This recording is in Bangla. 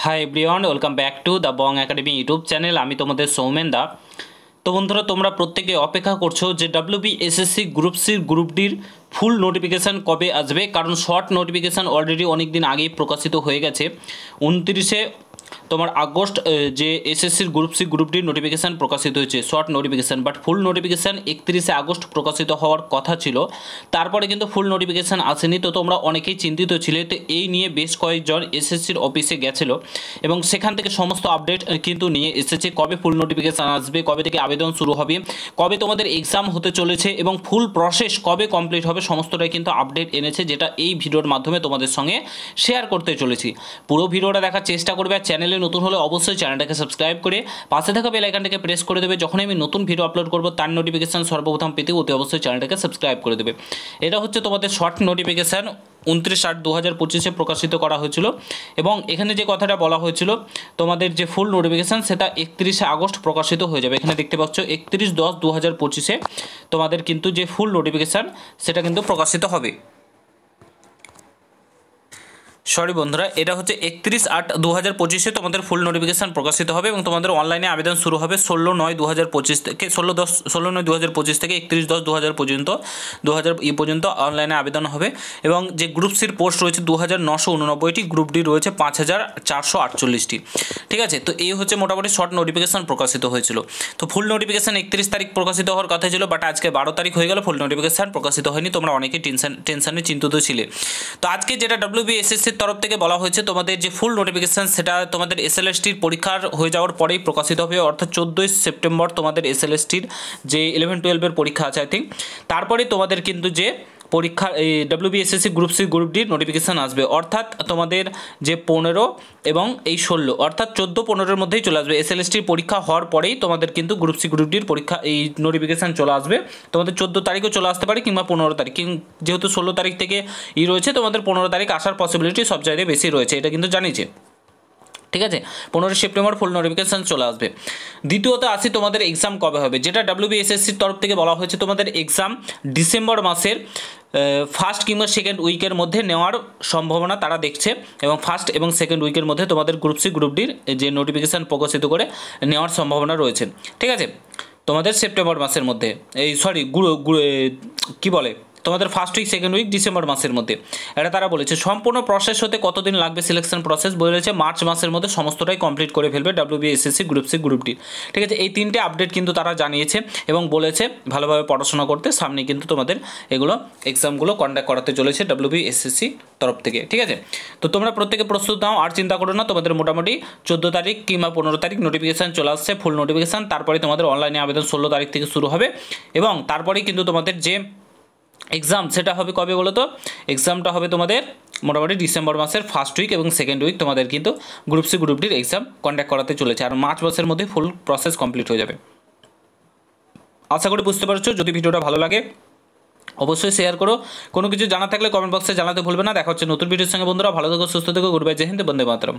Hi everyone, welcome back to the Bong academy YouTube channel. আমি তোমাদের সৌমেন দা। তো বন্ধুরা, তোমরা প্রত্যেকে অপেক্ষা করছো যে WBSSC গ্রুপ সির গ্রুপ ডির ফুল নোটিফিকেশান কবে আসবে, কারণ শর্ট নোটিফিকেশান অলরেডি অনেক দিন আগেই প্রকাশিত হয়ে গেছে। 29শে তোমার আগস্ট যে এসএসসির গ্রুপ সি গ্রুপ ডির নোটিফিকেশান প্রকাশিত হয়েছে, short notification. But full notification 31শে আগস্ট প্রকাশিত হওয়ার কথা ছিল, তারপরে কিন্তু ফুল নোটিফিকেশান আসেনি। তো তোমরা অনেকেই চিন্তিত ছিলে। তো এই নিয়ে বেশ কয়েকজন এসএসসির অফিসে গেছিলো এবং সেখান থেকে সমস্ত আপডেট কিন্তু নিয়ে এসেছে। কবে ফুল নোটিফিকেশান আসবে, কবে থেকে আবেদন শুরু হবে, কবে তোমাদের এক্সাম হতে চলেছে এবং ফুল প্রসেস কবে কমপ্লিট হবে, সমস্তটাই কিন্তু আপডেট এনেছে, যেটা এই ভিডিওর মাধ্যমে তোমাদের সঙ্গে শেয়ার করতে চলেছি। পুরো ভিডিওটা দেখার চেষ্টা করবে। আর চ্যানেলে নতুন হলে অবশ্যই চ্যানেলটাকে সাবস্ক্রাইব করে পাশে থাকা বেল আইকনটাকে প্রেস করে দেবে। যখন আমি নতুন ভিডিও আপলোড করব তার নোটিফিকেশান সর্বপ্রথম পেতে অতি অবশ্যই চ্যানেলটাকে সাবস্ক্রাইব করে দেবে। এটা হচ্ছে তোমাদের শর্ট নোটিফিকেশান 29/8/2025 প্রকাশিত করা হয়েছিল। এবং এখানে যে কথাটা বলা হয়েছিল, তোমাদের যে ফুল নোটিফিকেশান সেটা 31শে আগস্ট প্রকাশিত হয়ে যাবে। এখানে দেখতে পাচ্ছ 31/10/2025 তোমাদের কিন্তু যে ফুল নোটিফিকেশান সেটা কিন্তু প্রকাশিত হবে। সরি বন্ধুরা, এটা হচ্ছে 31/8/2025 তোমাদের ফুল নোটিফিকেশান প্রকাশিত হবে এবং তোমাদের অনলাইনে আবেদন শুরু হবে 16/9/2025 থেকে 16/9/2025 থেকে 31/10/2000 পর্যন্ত পর্যন্ত অনলাইনে আবেদন হবে। এবং যে গ্রুপ সির পোস্ট রয়েছে 2989টি, গ্রুপ ডি রয়েছে 5448টি। ঠিক আছে, তো এই হচ্ছে মোটামুটি শর্ট নোটিফিকেশান প্রকাশিত হয়েছিল। তো ফুল নোটিফিকেশান 31 তারিখ প্রকাশিত হওয়ার কথা ছিল, বাট আজকে 12 তারিখ হয়ে গেল, ফুল নোটিফিকেশান প্রকাশিত হয়নি। তোমরা অনেকেই টেনশনে চিন্তিত ছিলে। তো আজকে যেটা WBSSC তরফ থেকে বলা হয়েছে, তোমাদের যে ফুল নোটিফিকেশান সেটা তোমাদের SLSTর পরীক্ষার হয়ে যাওয়ার পরেই প্রকাশিত হবে, অর্থাৎ 14ই সেপ্টেম্বর তোমাদের SLSTর যে 11-12 পরীক্ষা আছে আই থিঙ্ক, তারপরে তোমাদের কিন্তু যে পরীক্ষা এই WBSSC গ্রুপ সি গ্রুপ ডির নোটিফিকেশান আসবে। অর্থাৎ তোমাদের যে 15 এবং এই 16 অর্থাৎ 14-15-এর মধ্যেই চলে আসবে। SLSTর পরীক্ষা হওয়ার পরেই তোমাদের কিন্তু গ্রুপ সি গ্রুপ ডির পরীক্ষা এই নোটিফিকেশান চলে আসবে। তোমাদের 14 তারিখও চলে আসতে পারে কিংবা 15 তারিখ, যেহেতু 16 তারিখ থেকে রয়েছে, তোমাদের 15 তারিখ আসার পসিবিলিটি সব জায়গায় বেশি রয়েছে, এটা কিন্তু জানিয়েছে। ঠিক আছে, 15 সেপ্টেম্বর ফুল নোটিফিকেশান চলে আসবে। দ্বিতীয়ত আসি তোমাদের এক্সাম কবে হবে, যেটা WBSSCর তরফ থেকে বলা হয়েছে, তোমাদের এক্সাম ডিসেম্বর মাসের ফার্স্ট কিংবা সেকেন্ড উইকের মধ্যে নেওয়ার সম্ভাবনা তারা দেখছে। এবং ফার্স্ট এবং সেকেন্ড উইকের মধ্যে তোমাদের গ্রুপ সি গ্রুপ ডির যে নোটিফিকেশান প্রকাশিত করে নেওয়ার সম্ভাবনা রয়েছে। ঠিক আছে, তোমাদের সেপ্টেম্বর মাসের মধ্যে কী বলে তোমাদের first week second week December মাসের মধ্যে, এটা তারা বলেছে। সম্পূর্ণ প্রসেস হতে কতদিন লাগবে সিলেকশন প্রসেস বলেছে, মার্চ মাসের মধ্যে সমস্তটাই কমপ্লিট করে ফেলবে WBSSC group C group D. ঠিক আছে, এই 3টে আপডেট কিন্তু তারা জানিয়েছে এবং বলেছে ভালোভাবে পড়াশোনা করতে, সামনে কিন্তু তোমাদের এগুলো এক্সামগুলো কন্ডাক্ট করাতে চলেছে WBSSC তরফ থেকে। ঠিক আছে, তো তোমরা প্রত্যেকে প্রস্তুত নাও, আর চিন্তা করো না। তোমাদের মোটামুটি 14 তারিখ কিংবা 15 তারিখ নোটিফিকেশান চলে আসছে, ফুল নোটিফিকেশান। তারপরে তোমাদের অনলাইনে আবেদন 16 তারিখ থেকে শুরু হবে এবং তারপরেই কিন্তু তোমাদের যে এক্সাম সেটা হবে কবে বলো তো, এক্সামটা হবে তোমাদের মোটামুটি ডিসেম্বর মাসের ফার্স্ট উইক এবং সেকেন্ড উইক তোমাদের কিন্তু গ্রুপ সি গ্রুপ ডির এক্সাম কন্ডাক্ট করাতে চলেছে, আর মার্চ মাসের মধ্যে ফুল প্রসেস কমপ্লিট হয়ে যাবে। আশা করি বুঝতে পারছো। যদি ভিডিওটা ভালো লাগে অবশ্যই শেয়ার করো। কোনো কিছু জানা থাকলে কমেন্ট বক্সে জানাতে ভুলবে না। দেখা হচ্ছে নতুন ভিডিওর সঙ্গে বন্ধুরা। ভালো থেকো, সুস্থ থেকো, গুড বাই, জয় হিন্দ, বন্দে মাতরম।